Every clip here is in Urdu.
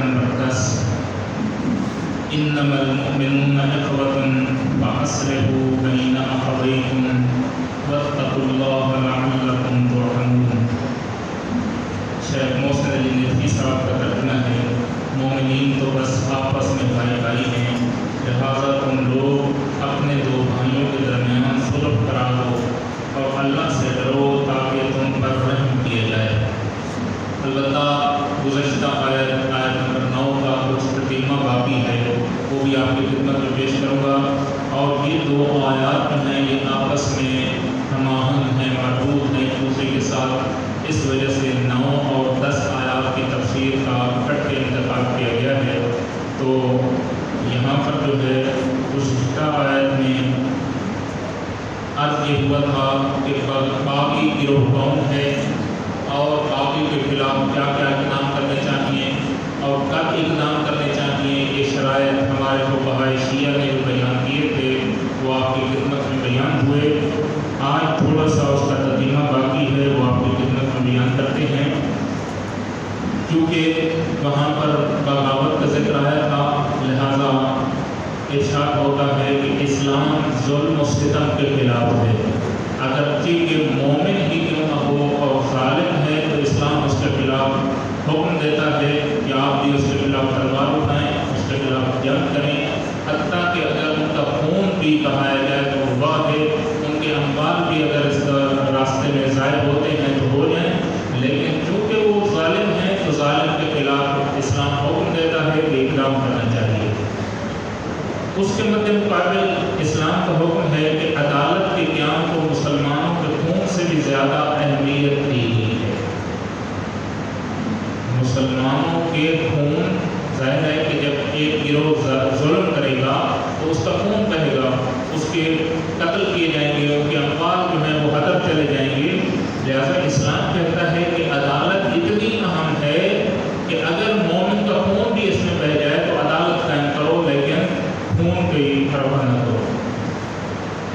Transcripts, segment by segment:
نمبر 10 انما المؤمنون اخوة فاصلحوا بین اخویکم واتقوا اللہ لعلکم ترحمون۔ شیخ محسن علی ندوی صاحب کا ترجمہ ہے، مومنین تو بس آپس میں بھائی بھائی ہیں، لہٰذا تم لوگ اپنے دو بھائیوں کے درمیان صلح کرا دو اور اللہ سے ڈرو تاکہ تم پر رحم کیا جائے۔ البتہ گزشتہ آیت نمبر 9 کا کچھ ترجمہ باقی ہے، وہ بھی آپ کی خدمت میں پیش کروں گا، اور یہ دو آیات ہیں یہ آپس میں ہم آہنگ ہیں، مربوط ہیں ایک دوسرے کے ساتھ، اس وجہ سے 9 اور 10 آیات کی تفسیر کا اکٹھے انتخاب کیا گیا ہے۔ تو یہاں پر جو ہے گزشتہ آیت میں عرض یہ ہوا تھا کہ باقی گروہ کون ہے اور باقی کے خلاف کیا کیا اقدام کرنے چاہیے اور کب اقدام کرنے چاہیے، یہ شرائط ہمارے فقہائے شیعہ نے جو بیان کیے تھے وہ آپ کی خدمت میں بیان ہوئے۔ آج تھوڑا سا اس کا ترجمہ باقی ہے، وہ آپ کی خدمت میں بیان کرتے ہیں، کیونکہ وہاں پر بغاوت کا ذکر آیا تھا، لہذا ارشاد ہوتا ہے کہ اسلام ظلم و ستم کے خلاف ہے، اگرچہ کہ مومن ہی کیوں نہ ہو اور ظالم ہے تو اسلام اس کے خلاف حکم دیتا ہے کہ آپ بھی اس کے خلاف تلوار اٹھائیں، اس کے خلاف جنگ کریں، حتیٰ کہ اگر ان کا خون بھی بہایا جائے تو وہ واہ ہے، ان کے اموال بھی اگر اس راستے میں ضائع ہوتے ہیں تو ہو جائیں، لیکن چونکہ وہ ظالم ہیں تو ظالم کے خلاف اسلام حکم دیتا ہے کہ اقدام کرنا چاہیے۔ اس کے مد مقابل اسلام کا حکم ہے کہ عدالت کے قیام کو مسلمانوں کے خون سے بھی زیادہ اہمیت دی گئی ہے۔ مسلمانوں کے خون، ظاہر ہے کہ جب ایک گروہ ظلم کرے گا تو اس کا خون بہے گا، اس کے قتل کیے جائیں گے، ان کے اموال جو ہیں وہ ہدر چلے جائیں گے، لہذا اسلام کہتا ہے کہ عدالت اتنی اہم ہے کہ اگر مومن کا خون بھی اس میں بہہ جائے تو عدالت قائم کرو، لیکن خون کی پرواہ نہ کرو۔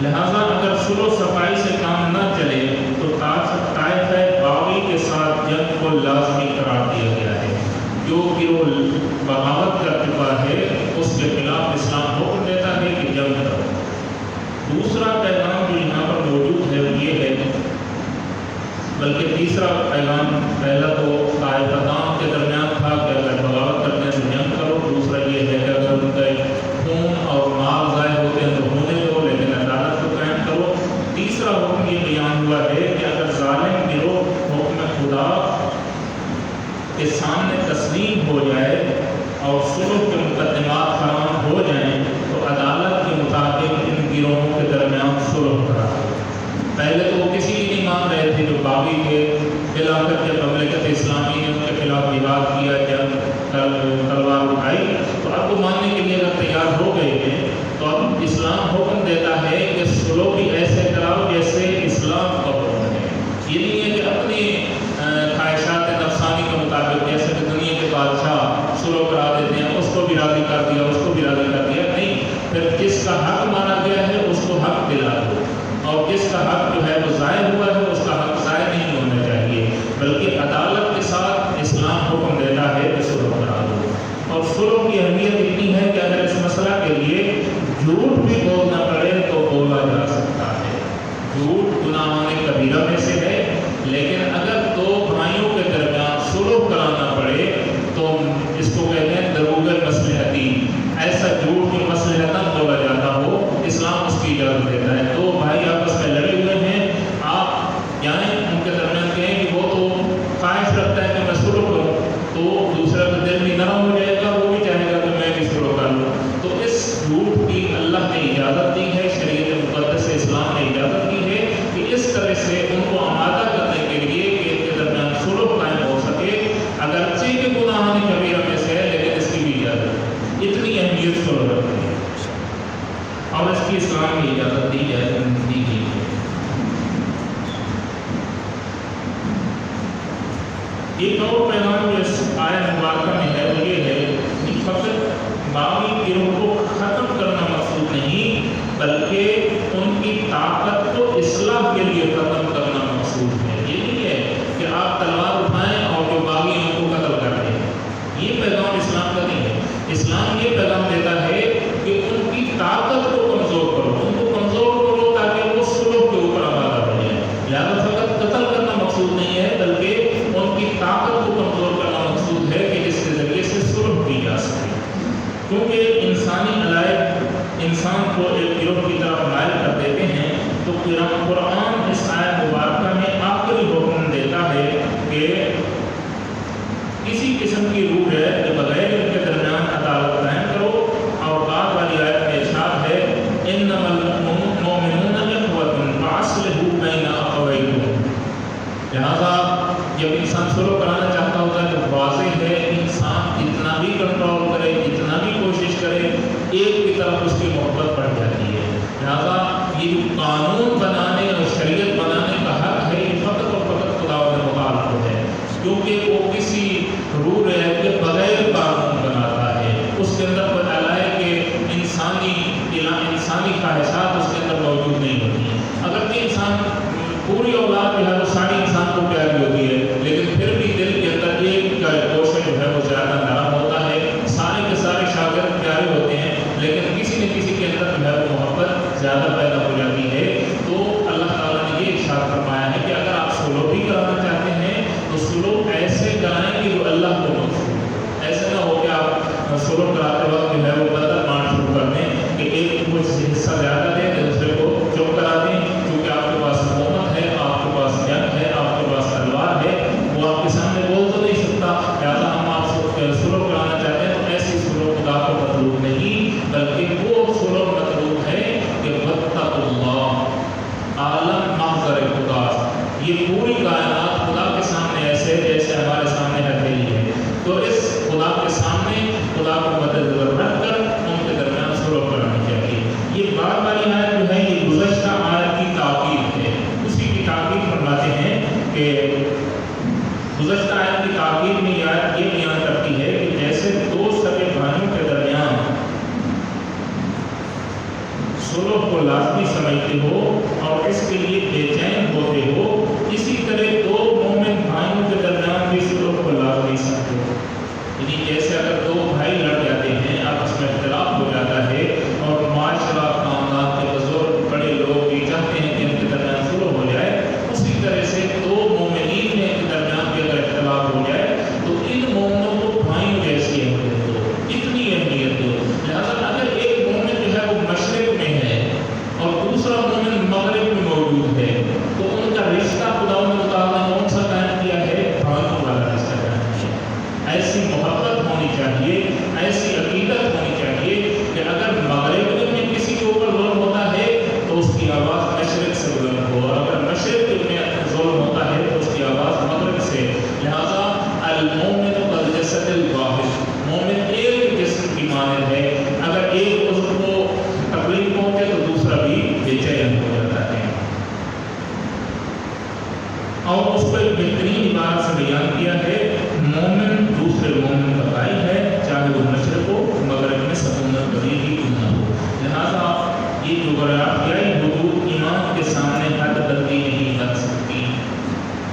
لہذا اگر صلح و صفائی سے کام نہ چلے تو طائفہ باغی کے ساتھ جنگ کو لازمی قرار دیا گیا ہے۔ جو گروہ بغاوت کر چکا ہے اس کے خلاف اسلام حکم دیتا ہے کہ جنگ کرو۔ دوسرا پیغام جو یہاں پر موجود ہے وہ یہ ہے، بلکہ تیسرا پیغام، پہلا تو طائفتان کے درمیان تھا کہ اگر بغاوت کرتے ہیں تو جنگ کرو، دوسرا یہ ہے کہ اگر ان کے خون اور مال ضائع ہوتے ہیں تو ہونے دو لیکن عدالت کو قائم کرو۔ تیسرا حکم یہ بیان ہوا ہے کہ اگر ظالم گروہ حکم خدا کے سامنے تسلیم ہو جائے اور صلح کے مقدمات فراہم ہو جائیں تو عدالت کے مطابق ان گروہوں کے درمیان صلح کرا۔ پہلے تو وہ کسی بھی نہیں مان رہے تھے جو باغی تھے، بلا کر جب مملکت اسلامی نے ان کے خلاف جہاد کیا، جنگ تلوار اٹھائی، تو اب وہ ماننے کے لیے اگر تیار ہو گئے ہیں تو اب اسلام حکم دیتا ہے کہ صلح بھی ایسے کراؤ جیسے اسلام کا حکم ہے۔ یہ نہیں ہے کہ اپنی خواہشات نفسانی کے مطابق جیسے کہ دنیا کے بادشاہ صلح کرا دیتے ہیں، اس کو بھی راضی کر دیا، اس کو بھی راضی کر دیا، نہیں، پھر جس کا حق مانا گیا ہے اس کو حق دلا دو، اور جس کا حق جو ہے وہ ضائع ہوا ہے اس کا حق ضائع نہیں ہونا چاہیے، بلکہ عدالت کے ساتھ اسلام حکم دیتا ہے کہ صلح کرا دو۔ اور صلح کی اہمیت اتنی ہے کہ اگر اس مسئلہ کے لیے جھوٹ بھی بولنا پڑے تو بولا جا سکتا ہے۔ جھوٹ گناہان کبیرہ میں سے ہے، لیکن اگر دو بھائیوں کے درمیان صلح کرانا پڑے تو اس کو کہتے ہیں دروغ مصلحتی، ایسا جھوٹ جو مصلحتاً بولا جاتا ہو، اسلام اس کی اجازت دیتا ہے۔ دو بھائی آپس میں لڑے ہوئے ہیں، آپ یعنی ان کے درمیان کہیں کہ وہ تو خواہش رکھتا ہے کہ میں صلح کروں، تو دوسرا کا دل بھی نرم ہو جائے گا، وہ بھی چاہے گا کہ میں بھی صلح کر لوں، تو اس جھوٹ کی اللہ نے اجازت دی ہے، شریعت مقدس اسلام نے اجازت دی ہے کہ اس طرح سے ان کو آمادہ کرنے کے لیے کہ ان کے درمیان صلح قائم ہو سکے، اگرچہ کہ گناہان کبیرہ میں سے ہے لیکن اس کی بھی اجازت، اتنی اہمیت صلح رکھتی ہے اور اس کی اسلام کی اجازت دی گئی ہے۔ ایک اور پیغام جو اس آیت مبارکہ میں ہے وہ یہ ہے کہ فقط باغی گروہ کو ختم کرنا مقصود نہیں، بلکہ ان کی طاقت کو اصلاح کے لیے ختم کرنا مقصود ہے۔ یہ نہیں ہے کہ آپ تلوار اٹھائیں اور جو باغی ہیں ان کو قتل کر دیں، یہ پیغام پیغام اسلام کا نہیں ہے. اسلام یہ پیغام دیتا ہے کہ ان کی طاقت کو کمزور کرو، ان کو کمزور کرو تاکہ وہ صلح کے اوپر آمادہ ہو جائے. لہٰذا فقط قتل کرنا مقصود نہیں ہے، بلکہ ان کی طاقت کو کمزور کرنا مقصود ہے کہ جس کے ذریعے سے صلح کی جا سکے. کیونکہ انسانی علائق انسان کو ایک گروہ کی طرف مائل کر دیتے ہیں، تو قرآن اس آیت مبارکہ میں آخری حکم دیتا ہے کہ کسی قسم کی روح ہے کہ بغیر ان کے درمیان عدالت قائم کرو. اور بعد والی آیت میں ارشاد ہے انما المؤمنون اخوة فاصلحوا بین اخویکم. لہٰذا جب انسان صلح کرانا چاہتا ہوتا ہے تو واضح ہے انسان جتنا بھی کنٹرول کرے، جتنا بھی کوشش کرے، ایک کی طرف اس کی محبت بڑھ جاتی ہے. لہٰذا یہ جو قانون بنانے اور شریعت بنانے کا حق ہے یہ فقط اور فقط خدا و متعلق ہے، کیونکہ وہ کسی روح ہے کے بغیر قانون بناتا ہے. اس کے اندر کوئی علائق کہ انسانی خواہشات اس کے اندر موجود نہیں ہوتی ہیں. اگرچہ انسان پوری اولاد جو ہے وہ ساری انسان کو پیاری ہوتی ہے، لیکن پھر بھی دل کے اندر ایک گوشہ جو ہے وہ زیادہ نرم ہوتا ہے. سارے کے سارے شاگرد پیارے ہوتے ہیں، لیکن کسی نہ کسی کے اندر جو ہے وہ محبت زیادہ پیدا ہو جاتی ہے. تو اللہ تعالیٰ نے یہ ارشاد فرمایا ہے کہ اگر آپ صلح بھی کرانا چاہتے ہیں تو صلح ایسے کرائیں کہ جو اللہ کو منظور ہو. ایسے نہ ہو کہ آپ صلح کراتے وقت جو ہے وہ بدل مان شروع کر دیں کہ ایک کچھ حصہ زیادہ دیں دوسرے کو چپ کرا دیں، کیونکہ آپ کے پاس حکومت ہے، آپ کے پاس جنگ ہے، آپ کے پاس تلوار ہے، وہ آپ کے سامنے بول تو نہیں سکتا. لہٰذا ہم آپ سے صلح کرانا چاہتے ہیں تو ایسی صلح خدا کو مطلوب نہیں، بلکہ وہ صلح مطلوب ہے کہ واتقوا اللہ، عالم محضر خدا. یہ پوری کائنات خدا کے سامنے ایسے جیسے ہمارے سامنے ہتھیلی ہے، تو اس خدا کے سامنے خدا کو مدنظر رکھ کر ان کے درمیان صلح کرانی چاہیے. یہ بعد والی آیت جو ہے یہ گزشتہ آیت کی تاکید ہے. اسی کی تاکید فرماتے ہیں کہ گزشتہ آیت کی تاکید میں یہ آیت یہ بیان کرتی ہے کہ جیسے دو سگے بھائیوں کے درمیان صلح کو لازمی سمجھتے ہو اور اس کے لیے بے چین ہوتے ہو، اسی طرح دو مومن بھائیوں کے درمیان بھی صلح کو لازمی سمجھو. یعنی جیسے اگر دو بھائی لڑ جاتے ہیں، آپس میں اختلاف ہو جاتا ہے اور معاشرہ خاندان کے بزرگ بڑے لوگ بھی چاہتے ہیں کہ ان کے درمیان صلح ہو جائے، اسی طرح سے دو مومنین میں کے درمیان بھی اگر اختلاف ہو جائے تو ان مومنوں کو بھائیوں جیسی اہمیت دو، اتنی اہمیت دو. لہٰذا اگر ایک مومن جو ہے وہ مشرق میں ہے اور دوسرا مومن مغرب میں موجود ہے تو ان کا رشتہ خدا تعالیٰ نے کون سا قائم کیا ہے؟ بھائیوں والا رشتہ قائم کیا. ایسی محبت ہونی چاہیے، ایسی عقیدت ہونی چاہیے کہ اگر مغرب میں کسی کے اوپر ظلم ہوتا ہے تو اس کی آواز مشرق سے بلند ہو، اور اگر مشرق میں ظلم ہوتا ہے تو اس کی آواز مغرب سے. لہٰذا المومن کالجسد الواحد، مومن ایک جسم کی مانند ہے. اگر ایک عضو کو تکلیف پہنچے تو دوسرا بھی بے چین ہو جاتا ہے. اور اس کو ایک بہترین عبارت سے بیان کیا ہے، مومن دوسرے مومن کا بھائی ہے، چاہے وہ مشرق ہو مغرب میں سکونت کبھی بھی کیوں نہ ہو. لہٰذا یہ جغرافیائی حدود ایمان کے سامنے حد بندی نہیں بن سکتی.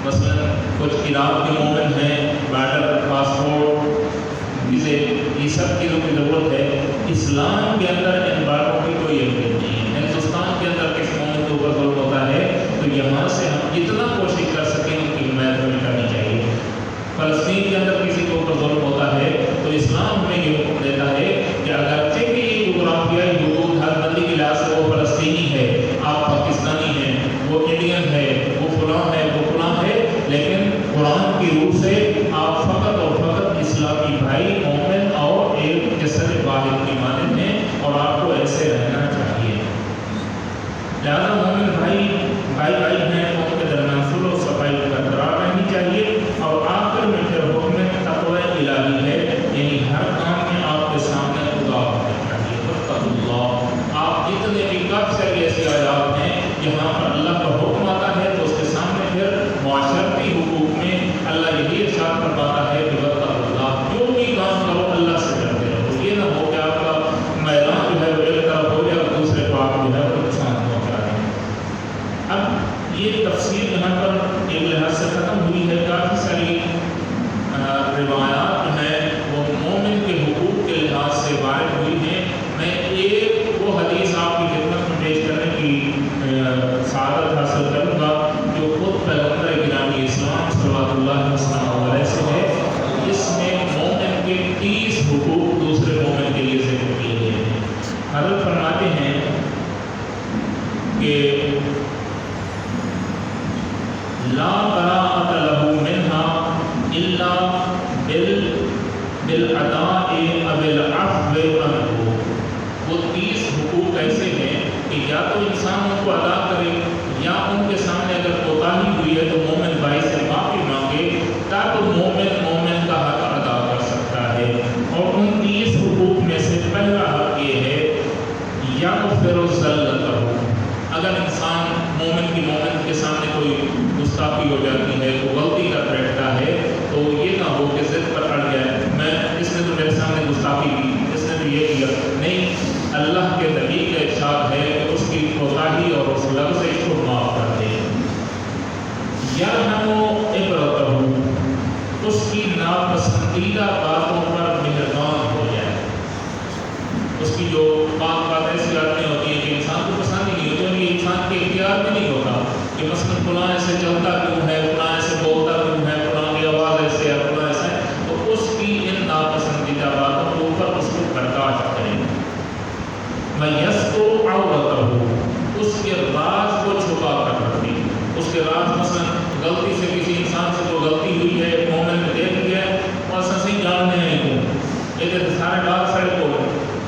مثلا کچھ عراق کے مومن ہیں، بارڈر، پاسپورٹ، ویزے، یہ سب چیزوں کی ضرورت ہے. اسلام کے اندر ان باتوں کی کوئی اہمیت نہیں ہے. ہندوستان کے اندر کس مومن کے اوپر ظلم ہوتا ہے تو یہاں سے ہم جتنا کوشش کر سکیں ان کی حمایت ہمیں کرنی چاہیے. فلسطین کے اندر کسی کے اوپر ظلم ہوتا ہے تو اسلام ہمیں یہ حکم دیتا ہے کہ اگرچہ کہ یہ جغرافیائی حدود حد بندی کے لحاظ سے وہ فلسطینی ہے، آپ پاکستانی ہیں، وہ انڈین ہے، وہ فلاں ہے، وہ فلاں ہے، لیکن قرآن کی روح سے آپ فقط اور فقط اسلامی بھائی، مومن اور ایک جسد واحد کی مانند ہیں اور آپ کو ایسے رہنا چاہیے. لہٰذا مومن بھائی ہیں تو ان کے درمیان صلح و صفائی برقرار رہنی چاہیے. اور آخر میں پھر حکم تقوی الہی ہے، یعنی ہر کام میں آپ کے سامنے خدا ہونا چاہیے. واتقوا اللہ. آپ جتنے بھی کب سے ایسی آیات ہیں جہاں پر اللہ کا حکم آتا ہے تو اس کے سامنے پھر معاشرتی حقوق میں اللہ یہی ارشاد فرماتا ہے کہ واتقوا اللہ. جو بھی کام کرو اللہ سے ڈرتے رہو. یہ نہ ہو کہ آپ کا میدان جو ہے وہ ایک طرف ہو جائے اور دوسرے کو آپ جو ہے وہ نقصان پہنچا دیں. اب یہ تفصیل یہاں پر ایک لحاظ سے ختم ہوئی ہے. کافی ساری روایات جو ہیں وہ مومن حضرت فرماتے ہیں کہ لا براءۃ لہ منہا الا بالاداء او العفو عنہ. وہ 30 حقوق ایسے ہیں کہ یا تو انسان ان کو ادا کرے یا ان کے سامنے اگر کوتاہی ہوئی ہے تو مومن بھائی سے معافی مانگے تاکہ مومن کا حق ادا کر سکتا ہے. اور ان 30 حقوق میں سے پہلا حق یہ ہے یغفر الزلۃ. اگر انسان مومن کے سامنے کوئی گستاخی ہو جاتی ہے، کوئی غلطی کر بیٹھتا ہے، تو یہ نہ ہو کہ ضد پر اڑ جائے، اس نے تو میرے سامنے گستاخی کی، اس نے تو یہ کیا. نہیں، اللہ کے نبی کا ارشاد ہے کہ اس کی کوتاہی اور اس لفظ کو معاف کر دے. یرحم عبرتہ، اس کی ناپسندیدہ باتوں پر مہربان ہو جائے. اس کی جو بات ایسی باتیں ہوتی ہیں کہ انسان کو پسند ہی نہیں ہوتی اور یہ انسان کے اختیار میں نہیں ہوتا کہ مثلا فلاں ایسے چلتا کیوں ہے، فلاں ایسے بولتا کیوں ہے، فلاں کی آواز ایسے ہے، فلاں ایسا ہے. تو اس کی ان ناپسندیدہ باتوں کے اوپر اس کو برداشت کریں. وَيَسْتُرُ عَوْرَتَهُ، اس کے راز کو چھپا کر رکھیں. اس کے راز مثلا غلطی سے کسی انسان سے کوئی غلطی ہوئی ہے، مومن نے دیکھ لیا ہے اور صحیح جاننے ہیں کو یہ سارے بات سڑے کو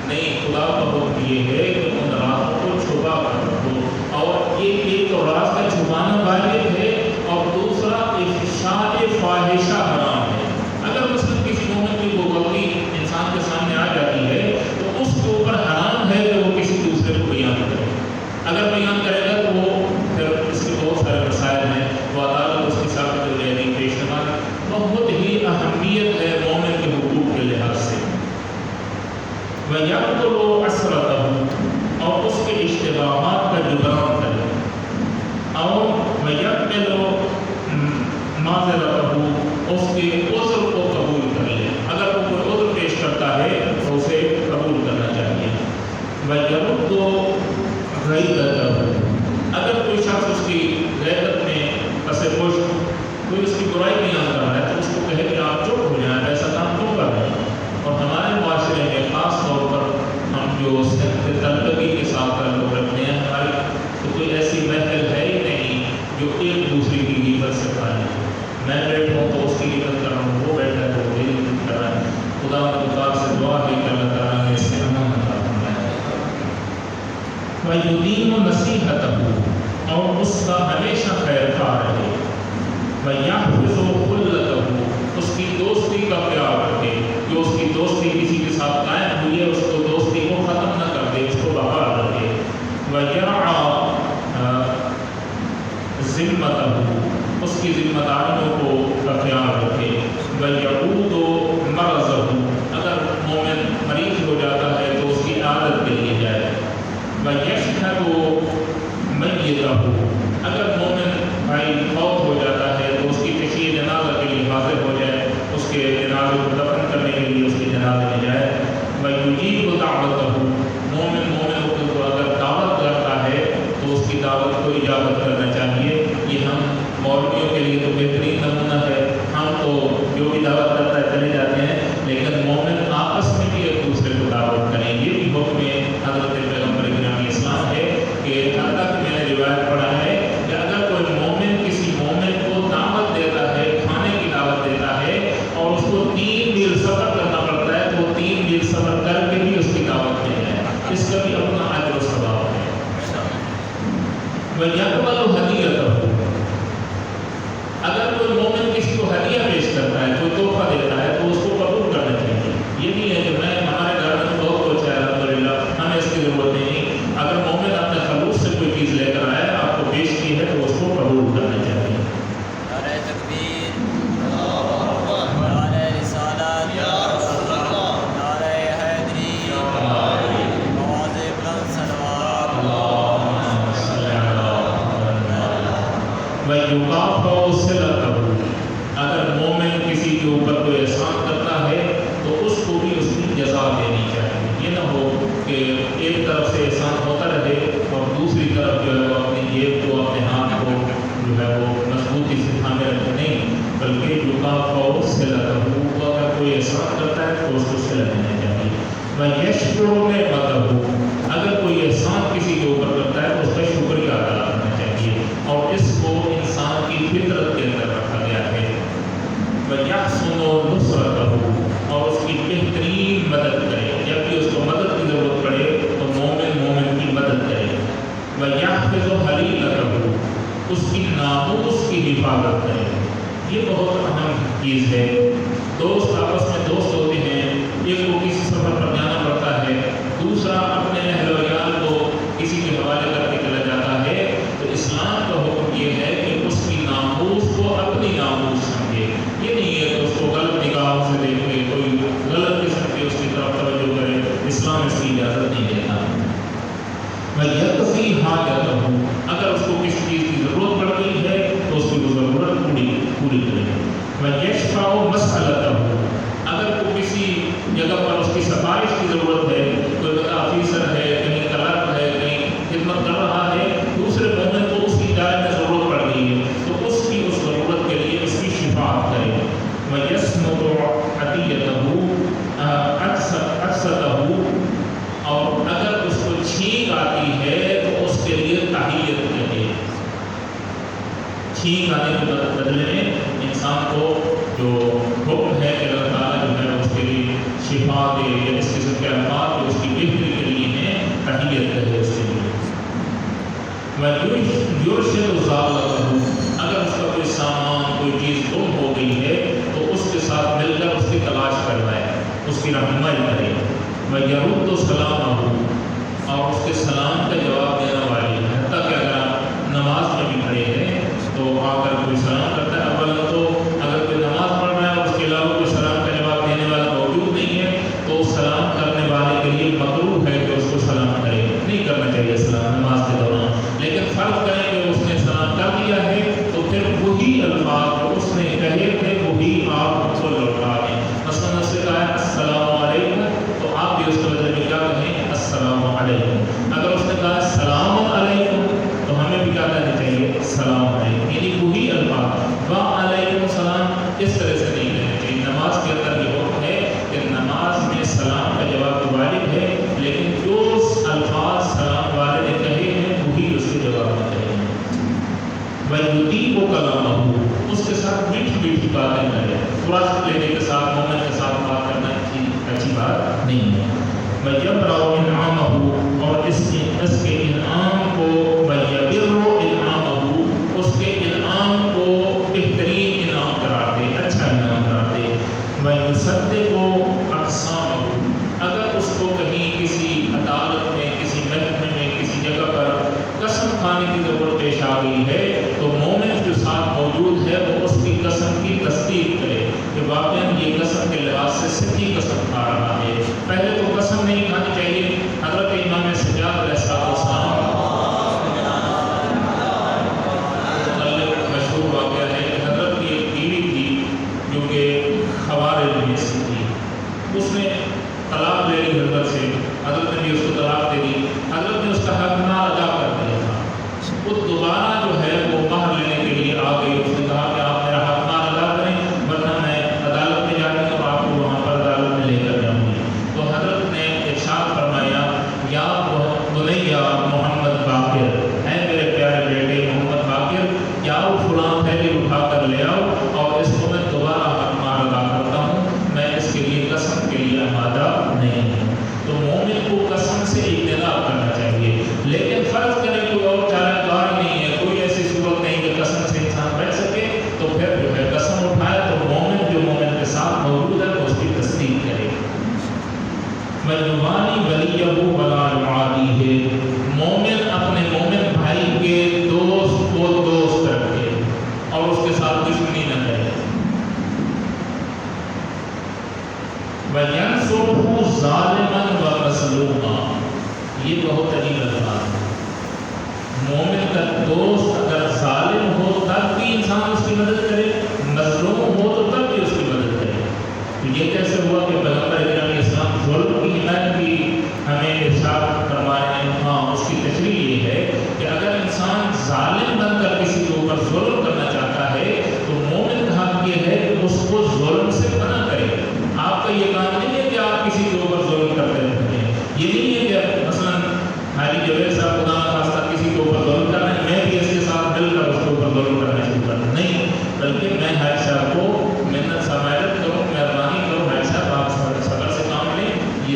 نہیں. خدا کا حکم یہ ہے کہ ان رازوں کو چھپا کر رکھو. اور ایک تو راز کا چھپانا واجب ہے اور دوسرا افشاء فاحشہ حرام ہے. اگر مثلا کسی مومن کی وہ غلطی انسان کے سامنے آ جاتی ہے تو اس کے اوپر حرام ہے کہ وہ کسی دوسرے کو بیان کرے. اگر بیان کرے گا تو وہ پھر اس کے بہت سارے مسائل ہیں، وہ عدالت اس کے ساتھ جو ہے پیش نماز بہت ہی اہمیت ہے مومن کے حقوق کے لحاظ سے. وَيَقْتُلُ عَثْرَتَهُ، اور اس کے اشتباہات کا جبران کرے. اور وَيَقْبِلُ مَعْذِرَتَهُ، اس کے عذر کو قبول کر لے. اگر وہ کوئی عذر پیش کرتا ہے تو اسے قبول کرنا چاہیے. وَيَرُدُّ غِيبَتَهُ، اگر کوئی شخص اس کی غیبت میں پس پشت کوئی اس کی برائی بیان کر رہا ہے تو اس کو کہے کہ آپ چپ ہو جائیں، ایسا کام کیوں کر رہے ہیں. اور ہمارے معاشرے میں خاص طور پر ہم جو طلبگی کے ساتھ تعلق رکھتے ہیں، ہماری تو کوئی ایسی محفل ہے ہی نہیں جو ایک دوسرے کی غیبت سے کھائے. میں بیٹھا ہوں تو اس کی غیبت کر رہا ہوں، وہ بیٹھا ہے تو وہ میری غیبت کر رہا ہے. خدا مختار سے دعا ہے کہ اللہ تعالیٰ نے اس سے امن عطا فرمائے. وَيُدِيمُ نَصِيحَتَهُ، اور اس کا ہمیشہ خیر خواہ رہے. وَيَحْفِظُ خُلَّتَهُ، اس کی دوستی کا خیال رکھے. جو اس کی دوستی کسی کے ساتھ قائم ہوئی ہے اس کو دوستی کو ختم نہ کر دے، اس کو بحال رکھے. وَيَرْعَى ذِمَّتَهُ، اس کی ذمہ داریوں کو کا خیال رکھے. وَيَعُودُ مَرَضَهُ، اگر مومن مریض ہو جاتا ہے تو اس کی عادت کے لیے جائے. وَيَشْهَدُ مَيِّتَهُ، اگر مومن بھائی فوت ہو جاتا ہے تو اس کی تشییع جنازہ کے لیے حاضر ہو جائے، اس کے جنازے کو دفن کرنے کے لیے اس کے جنازے میں جائے. وَيُجِيبُ دَعْوَتَهُ، مومن کو اگر دعوت کرتا ہے تو اس کی دعوت کو اجابت کرنا چاہیے. یہ ہم مولویوں کے لیے تو بہترین نمونہ ہے، ہم تو جو بھی دعوت کرتا ہے چلے جاتے ہیں، لیکن مومن آپس میں بھی ایک دوسرے کو دعوت کریں. یہ بھی حکم حضرت پیغمبر گرامی اسلام ہے کہ حتیٰ کہ میں نے روایت پڑھا ہے کہ اگر کوئی مومن کسی مومن کو دعوت دیتا ہے، کھانے کی دعوت دیتا ہے اور اس کو 3 میل سفر کرنا پڑتا ہے تو 3 میل سفر کر کے بھی اس کی دعوت دے جائے، اس کا بھی اپنا اجر و ثواب ہے. وَيَقْبَلُ هَدِيَّتَهُ، اگر کوئی مومن کسی کو ہدیہ پیش کرتا ہے، کوئی تحفہ دیتا ہے تو اس کو قبول کرنا چاہیے. یہ نہیں ہے کہ میں ہمارے گھر میں تو بہت کچھ ہے الحمدللہ، ہمیں اس کی ضرورت نہیں. اگر مومن اپنے خلوص سے کوئی چیز لے کر آیا، آپ کو پیش کی ہے تو اس کو قبول کرنا چاہیے. نعرہ تکبیر، نعرہ رسالت، نعرہ حیدری، آواز بلند صلوات. وَيُقَافَوْ صِلَتَهُ، اگر مومن کسی کے اوپر کوئی احسان کرتا ہے تو اس کو بھی اس کی جزا دینی چاہیے. یہ نہ ہو کہ ایک طرف سے احسان ہوتا رہے اور دوسری طرف جو ہے وہ اپنی جیب کو، اپنے ہاتھ کو جو ہے وہ مضبوطی سے تھامے رکھے. نہیں، بلکہ یُقَافَوْ صِلَتَهُ، اگر کوئی احسان کرتا ہے تو اس کو صلہ دینا چاہیے. وَيَشْكُرُ نِعْمَتَهُ، اگر کوئی احسان کسی کے اوپر کرتا ہے تو اس کا شکریہ ادا کرنا چاہیے، اور اس کو انسان کی فطرت کے اندر رکھا گیا ہے۔ وَيَحْسُنُ نُصْرَتَهُ، اور اس کی بہترین مدد کرے، جب بھی اس کو مدد کی ضرورت پڑے تو مومن کی مدد کرے۔ وَيَحْفِظُ حَلِيلَتَهُ، اس کی ناموس کی حفاظت کرے۔ یہ بہت اہم چیز ہے۔ دوست آپس میں دوست ہوتے ہیں، ایک کو کسی سفر پر جانا پڑتا ہے، دوسرا اپنے اہل و عیال کو کسی کے حوالے کر کے چلا جاتا ہے، تو اسلام کا حکم یہ ہے کہ اس کی ناموس کو اپنی ناموس سمجھے۔ یہ نہیں ہے کہ اس کو غلط نگاہوں سے دیکھے، کوئی غلط قسم کی اس کی طرف توجہ کرے، اسلام اس کی اجازت نہیں دیتا۔ وَيَقْضِي حَاجَتَهُ، اگر اس کو کسی چیز کی ضرورت پڑ گئی ہے تو اس کی وہ ضرورت پوری کرے۔ وَيَشْفَعُ مَسْأَلَتَهُ، اگر کوئی کسی جگہ پر اس کی سفارش کی ضرورت ہے، کوئی بڑا آفیسر ہے، کہیں کلرک ہے، کہیں خدمت کر رہا ہے، دوسرے مومن کو اس کی ادارے میں ضرورت پڑ گئی ہے تو اس کی اس ضرورت کے لیے اس کی شفاعت کرے۔ وَيَسْمُدُ عَطِيَّتَهُ عَطْسَتَهُ، اور اگر اس کو چھینک آتی ہے تو اس کے لیے تحیت کہے۔ چھینک آنے کے بدلے میں انسان کو جو حکم ہے کہ اللہ تعالیٰ جو ہے اس کے لیے شفا دے، یا اس قسم کے الفاظ جو اس کی بہتری کے لیے ہیں، تحیت کرے اس کے لیے۔ وَيُرْشِدُ ضَالَتَهُ، اگر اس کا کوئی سامان، کوئی چیز گم ہو گئی ہے تو اس کے ساتھ مل کر اس کی تلاش کروائے، اس کی رہنمائی کرے۔ وَيَرُدُّ سَلَامَهُ، اور اس کے سلام کا جواب دینے والی، حتیٰ کہ اگر آپ نماز میں بھی کھڑے ہیں تو آ کر کوئی سلام کرتا ہے، اولا تو اگر کوئی نماز پڑھ رہا ہے اور اس کے علاوہ کوئی سلام کا جواب دینے والا موجود نہیں ہے تو سلام کرنے والے کے لیے مکروہ ہے کہ اس کو سلام کرے، نہیں کرنا چاہیے سلام نماز کے دوران۔ لیکن فرض کریں کہ اس نے سلام کر دیا ہے تو پھر وہی الفاظ جو اس نے کہے تھے وہی آپ کو لوٹا دیں۔ مثلاً اس سے کہا ہے السلام علیکم، تو آپ بھی اس کے بدلے میں کیا کہیں؟ السلام علیکم۔ اگر اس نے کہا السلام علیکم تو ہمیں بھی کیا کہنا چاہیے؟ السلام علیکم، یعنی وہی الفاظ وعلیکم السلام اس طرح سے نہیں کہنا چاہیے۔ نماز کے اندر یہ حکم ہے کہ نماز میں سلام کا جواب تو واجب ہے، لیکن جو الفاظ سلام والے نے کہے ہیں وہی اس کے جواب میں کہے ہیں۔ وَيُطِيعُ كَلَامَهُ، اس کے ساتھ میٹھی میٹھی باتیں کرے، فرصت لینے کے ساتھ، مومن کے ساتھ بات کرنا اچھی بات نہیں ہے۔ وَيَبْرَأُ إِنْعَامَهُ، اور اس کے انعام کو، وَيَبِرُّ إِنْعَامَهُ، اس کے انعام کو بہترین انعام قرار دے، اچھا انعام قرار دے۔ وَيُصَدِّقُ أَقْسَامَهُ، اگر اس کو کہیں کسی عدالت میں، کسی محکمے میں، کسی جگہ پر قسم کھانے کی ضرورت پیش آ گئی ہے تو مومن جو ساتھ موجود ہے وہ اس کی قسم کی تصدیق کرے کہ واقعاً یہ قسم کے لحاظ سے سچی قسم کھا رہا ہے۔ پہلے تو قسم نہیں کھانی چاہیے۔ حضرت امام سجاد علیہ السلام مشہور واقعہ ہے کہ حضرت کی ایک بیوی تھی جو کہ خوارج میں سے تھی، اس نے طلاق لے لی حضرت سے، حضرت نے بھی اس کو طلاق دے دی، حضرت نے اس کا حق نہ ادا کر دیا تھا۔ وہ دوبارہ جو ہے وہ مہر لینے کے لیے آ گئی، اس نے کہا کہ آپ میرا حق نہ ادا کریں ورنہ میں عدالت میں جا رہی ہوں اور آپ کو وہاں پر عدالت میں لے کر جاؤں گی۔ تو حضرت نے ارشاد فرمایا، یا بنیا محمد باقر، اے میرے پیارے بیٹے محمد باقر، جاؤ فلاں تھیلی اٹھا کر لے آؤ اور اس کو میں دوبارہ حق مار ادا کرتا ہوں، میں اس کے لیے قسم کے لیے آمادہ نہیں ہوں۔ تو مومن کو قسم سے اجتناب کرنا چاہیے، لیکن فرض کریں کوئی اور چارہ کار نہیں ہے، کوئی ایسی صورت نہیں کہ قسم سے انسان بیٹھ سکے، تو پھر جو ہے قسم اٹھائے تو مومن جو مومن کے ساتھ موجود ہے وہ اس کی تصدیق کرے۔ وَيُوَالِي وَلِيَّهُ وَلَا يُعَادِيهِ، مومن اپنے مومن بھائی کے دوست کو دوست رکھے اور اس کے ساتھ دشمنی نہ کرے۔ وَيَنْصُرْهُ ظَالِمًا وَمَظْلُومًا، یہ بہت عجیب الفاظ ہے۔ مومن کا دوست اگر ظالم ہو تب بھی انسان اس کی مدد کرے، مظلوم ہو تو تب بھی اس کی مدد کرے۔ تو یہ کیسے ہوا کہ پیغمبر اکرم اسلام ظلم کی حمایت کی ہمیں ارشاد فرما رہے ہیں؟ ہاں، اس کی تشریح یہ ہے کہ اگر انسان ظالم بن کر کسی کے اوپر ظلم کرنا چاہتا ہے تو مومن کا حق یہ ہے کہ اس کو ظلم سے منع کرے۔ آپ کا یہ کام نہیں ہے کہ آپ کسی کے اوپر ظلم کرتے ہیں،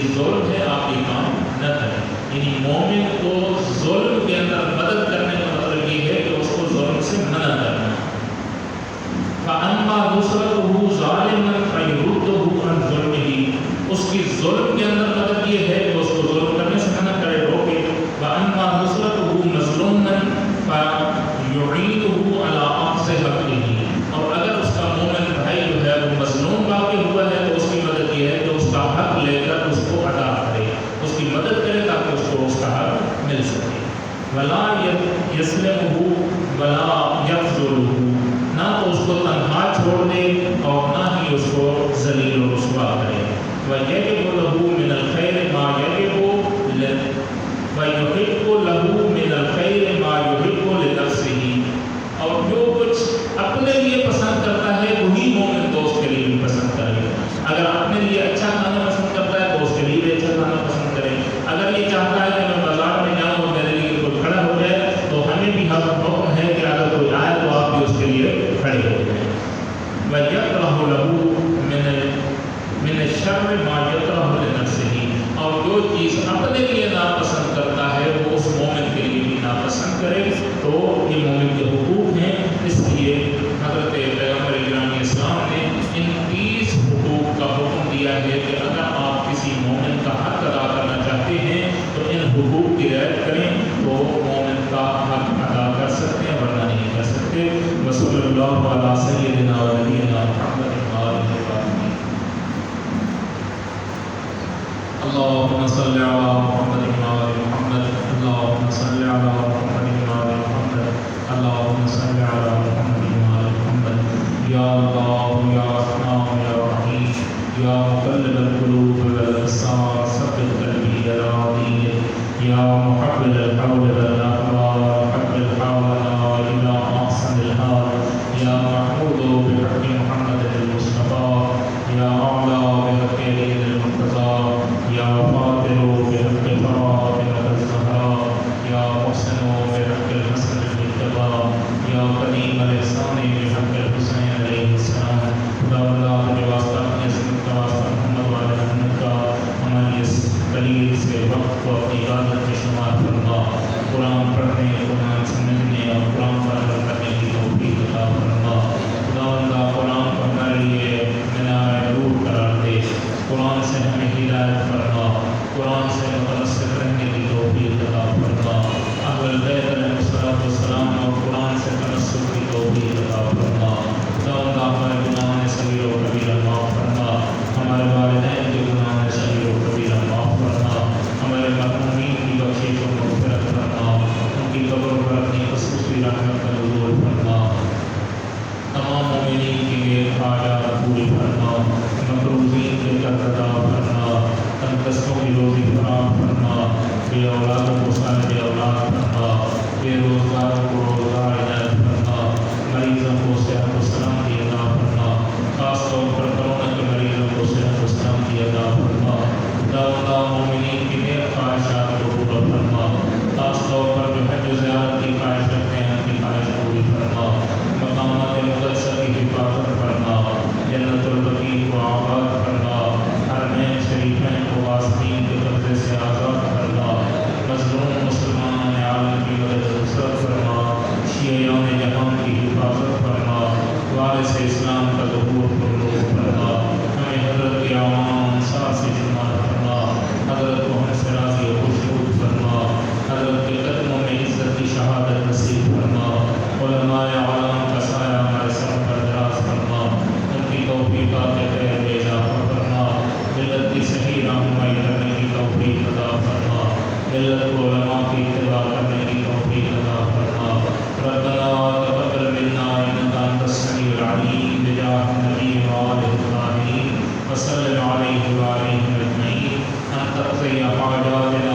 یہ ظلم ہے، آپ یہ کام نہ کریں. یعنی مومن کو ظلم کے اندر مدد کرنے کا مطلب یہ ہے کہ اس کو ظلم سے منع کرنا. فَأَمَّا نُصْرَتُهُ ظَالِمًا فَيُرُدُّهُ عَنْ ظُلْمِهِ، اس کی ظلم کے اندر مدد یہ ہے کہ اس کو ظلم کرنے سے منع کرے، روکے. وَأَمَّا نُصْرَتُهُ مَظْلُومًا فَيُعِينُهُ عَلَىٰ أَخْذِ حَقِّهِ، اور اگر اس کا مومن بھائی جو ہے وہ مظلوم واقع ہوا ہے تو اس کی مدد یہ ہے کہ اس کا حق لے کر اس کو ادا کرے، اس کی مدد کرے تاکہ اس کو اس کا حق مل سکے. وَلَا يَسْلِمُهُ وَلَا يَخْذُلُهُ، نہ تو اس کو تنہا چھوڑ دے اور نہ ہی اس کو ذلیل و رسوا کرے. وَيَجِبُ لَهُ مِنَ الْخَيْرِ مَا يَجِبُ وَيُحِبُّ لَهُ مِنَ الْخَيْرِ مَا يُحِبُّ لِنَفْسِهِ، اور جو کچھ اپنے لیے پسند کرتا ہے وہی مومن دوست کے لیے بھی پسند کرے. اگر اپنے لیے اچھا کھانا پسند کرتا ہے تو اس کے لیے بھی اچھا کھانا پسند کرے. اگر یہ چاہتا ہے کہ میں بازار میں جاؤں اور میرے لیے کوئی کھڑا ہو جائے تو ہمیں بھی حکم ہے کہ اگر کوئی آئے تو آپ بھی اس کے لیے کھڑے ہو جائیں. وَيَكْرَهُ لَهُ مِنَ الشَّرِّ مَا يَكْرَهُ لِنَفْسِهِ، اور جو چیز اپنے لیے ناپسند کرتا ہے وہ اس مومن کے لیے بھی ناپسند کرے. تو یہ مومن کے حقوق ہیں. اس لیے حضرت پیغمبر گرامی اسلام نے ان 30 حقوق کا حکم دیا ہے کہ اگر آپ کسی مومن کا حق ادا کرنا چاہتے ہیں تو ان حقوق کی رعایت کریں تو مومن کا حق ادا کر سکتے ہیں، ورنہ نہیں کر سکتے. وصلی اللہ علیہ سیدنا و نبینا محمد وآلہ وصحبہ. اللهم صل على محمد وآل محمد، اللهم صل على محمد وآل محمد، اللهم صل على محمد وآل محمد. یا اللہ یا رحمان یا رحیم یا مقلب القلوب والابصار ثبت قلبی على دینک، یا محول الحول والاحوال حول حولنا الى احسن الحال، یا محمود بحق محمد المصطفى، یا اعلی بحق علی المرتضی، یا فاطر بحق فاطمة الزہراء، یا محسن بحق الحسن المجتبی، یا قدیم الاحسان بحق الحسین علیہ السلام. خدا اللہ کے واسطہ اپنے سنت کا واسطہ محمد والے محمد کا ہماری اس قلیل سے وقت کو اپنی عبادت میں شمار فرما. قرآن پڑھنے، قرآن سمجھنے اور قرآن پر عمل کرنے کی توفیق عطا فرما. خدا اللہ قرآن کو ہمارے لیے مینار نور قرار دے. قرآن سے ہمیں ہدایت فرما، قرآن سے متمسک رہنے کی توفیق عطا فرما. اہل البیت علیہ الصلوۃ والسلام اور قرآن سے تمسک کی توفیق عطا فرما. خدا اللہ ہمارے گناہ صغیر و کبیرہ معاف فرما، ہمارے والدین کے گناہ صغیر و کبیرہ معاف فرما، ہمارے مرحومین کی بخشش و مغفرت فرما، ان کی قبر پر اپنی خصوصی رحمت کا نزول فرما. تمام مومنین کے لیے حاجات پوری فرما، مقروضین کے قرض ادا فرما، تنگدستوں کی روزی فراہم فرما، بے اولادوں کو صالح اولاد فرما، بے روزگاروں کو روزگار عنایت فرما، مریضوں کو صحت و سلامتی عطا فرما، خاص طور پر کورونا کے مریضوں کو صحت و سلامتی عطا فرما. اللہ مومنین کی نیک خواہشات کو پورا فرما، خاص طور پر جو حج و زیارت کی خواہش رکھتے ہیں ان کی خواہش پوری فرما. مقامات مقدسہ کی حفاظت فرما، جنت البقیع کو آباد فرما، حرمین شریفین کو آستین کے قبضے سے آزاد فرما. مظلوم مسلمان عالم کی مدد و نصرت فرما، شیعیان جہان کی حفاظت فرما، وارث اسلام کا ظہور فرما. ہمیں حضرت کے اعوان انصار سے جماعت فرما، حضرت کو ہم سے راضی و خوشنود فرما، حضرت کے قدموں میں عزت کی شہادت نصیب فرما. علماء اعلام کا سایہ ہمارے سر پر دراز فرما، ان کی توفیقات خیر میں اضافہ فرما. ملت کی صحیح رہنمائی کرنے کی توفیق عطا فرما، ملت کو علماء کی اتباع کرنے کی توفیق عطا فرما. ربنا تقبل منا انك انت السميع العليم بجاه النبي وآله الطاهرين وسلم عليه وآله اجمعين. ان تقضي حاجاتنا